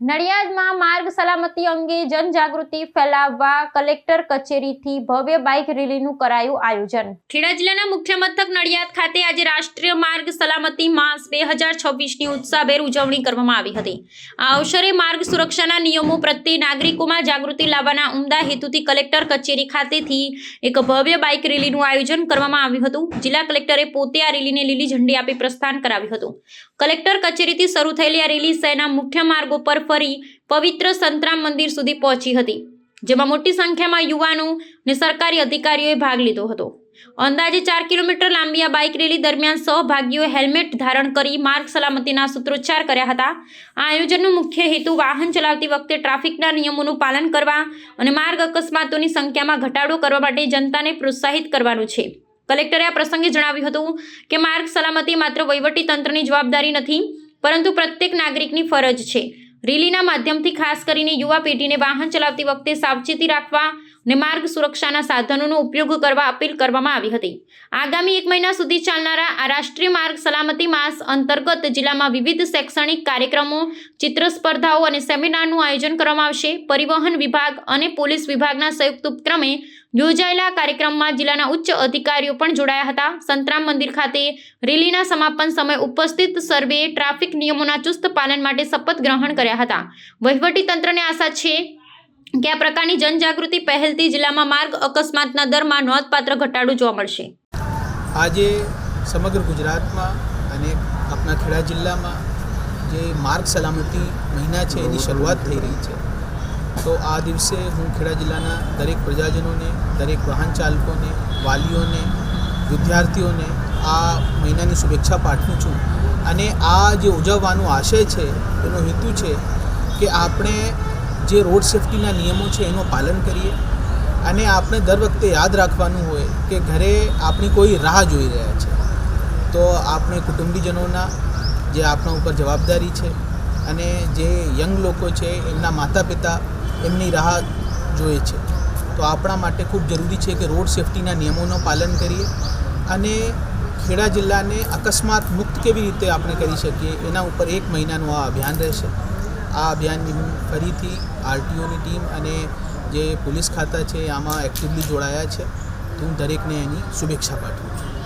નડિયાદમાં માર્ગ સલામતી અંગે જનજાગૃતિ ફેલાવવા કલેક્ટર કચેરીથી ભવ્ય બાઇક રેલીનું કરાયું આયોજન। ખેડા જિલ્લાના મુખ્ય મથક નડિયાદ ખાતે આજે રાષ્ટ્રીય માર્ગ સલામતી માસ 2026ની ઉત્સાહભેર ઉજવણી કરવામાં આવી હતી। આ અવસરે માર્ગ સુરક્ષાના નિયમો પ્રત્યે નાગરિકોમાં જાગૃતિ લાવવાના ઉમદા હેતુથી કલેક્ટર કચેરી ખાતેથી એક ભવ્ય બાઇક રેલીનું આયોજન કરવામાં આવ્યું હતું। જિલ્લા કલેક્ટરે પોતે આ રેલીને લીલી ઝંડી આપી પ્રસ્થાન કરાવ્યું હતું। કલેક્ટર કચેરીથી શરૂ થયેલી આ રેલી શહેરના મુખ્ય માર્ગો પર ફરી પવિત્ર સંતરામ મંદિર સુધી પહોંચી હતી, જેમાં મોટી સંખ્યામાં યુવાનો અને સરકારી અધિકારીઓએ ભાગ લીધો હતો। અંદાજે 4 કિલોમીટર લાંબી આ બાઇક રેલી દરમિયાન સહભાગીઓએ હેલ્મેટ ધારણ કરી માર્ગ સલામતીના સૂત્રોચ્ચાર કર્યા હતા। આ આયોજનનો મુખ્ય હેતુ વાહન ચલાવતી વખતે ટ્રાફિકના નિયમોનું પાલન કરવા અને માર્ગ અકસ્માતોની સંખ્યામાં ઘટાડો કરવા માટે જનતાને પ્રોત્સાહિત કરવાનું છે। કલેક્ટરે આ પ્રસંગે જણાવ્યું હતું કે માર્ગ સલામતી માત્ર વહીવટી તંત્રની જવાબદારી નથી, પરંતુ પ્રત્યેક નાગરિકની ફરજ છે। રેલીના માધ્યમથી ખાસ કરીને યુવા પેઢીને વાહન ચલાવતી વખતે સાવચેતી રાખવા અને માર્ગ સુરક્ષાના સાધનોનો ઉપયોગ કરવા અપીલ કરવામાં આવી હતી। આગામી 1 મહિના સુધી ચાલનારા આ રાષ્ટ્રીય માર્ગ સલામતી માસ અંતર્ગત જિલ્લામાં વિવિધ શૈક્ષણિક કાર્યક્રમો, ચિત્ર સ્પર્ધાઓ અને સેમિનારનું આયોજન કરવામાં આવશે। પરિવહન વિભાગ અને પોલીસ વિભાગના સંયુક્ત ઉપક્રમે યોજાયેલા કાર્યક્રમમાં જિલ્લાના ઉચ્ચ અધિકારીઓ પણ જોડાયા હતા। સંતરામ મંદિર ખાતે રેલીના સમાપન સમયે ઉપસ્થિત સર્વેએ ટ્રાફિક નિયમોના ચુસ્ત પાલન માટે શપથ ગ્રહણ કર્યા હતા। વહીવટી તંત્રને આશા છે કે આ પ્રકારની જનજાગૃતિ પહેલથી જિલ્લામાં માર્ગ અકસ્માતના દરમાં નોંધપાત્ર ઘટાડો જોવા મળશે। આજે સમગ્ર ગુજરાતમાં અને આપણા ખેડા જિલ્લામાં જે માર્ગ સલામતી મહિના છે એની શરૂઆત થઈ રહી છે। તો આ દિવસે હું ખેડા જિલ્લાના દરેક પ્રજાજનોને, દરેક વાહન ચાલકોને, વાલીઓને, વિદ્યાર્થીઓને આ મહિનાની શુભેચ્છા પાઠવું છું। અને આ જે ઉજવવાનો આશય છે એનો હેતુ છે કે આપણે જે રોડ સેફ્ટીના નિયમો છે એનું પાલન કરીએ અને આપણે દર વખતે યાદ રાખવાનું હોય કે ઘરે આપણી કોઈ રાહ જોઈ રહ્યા છે, તો આપણે કુટુંબીજનોના જે આપણા ઉપર જવાબદારી છે અને જે યંગ લોકો છે એમના માતા પિતા એમની રાહ જોઈએ છે, તો આપણા માટે ખૂબ જરૂરી છે કે રોડ સેફ્ટીના નિયમોનું પાલન કરીએ અને ખેડા જિલ્લાને અકસ્માત મુક્ત કેવી રીતે આપણે કરી શકીએ એના ઉપર 1 મહિનાનું આ અભિયાન રહેશે। આ અભિયાનની હું ફરીથી આરટીઓની ટીમ અને જે પોલીસ ખાતા છે આમાં એક્ટિવલી જોડાયા છે, તો હું દરેકને એની શુભેચ્છા પાઠવું છું।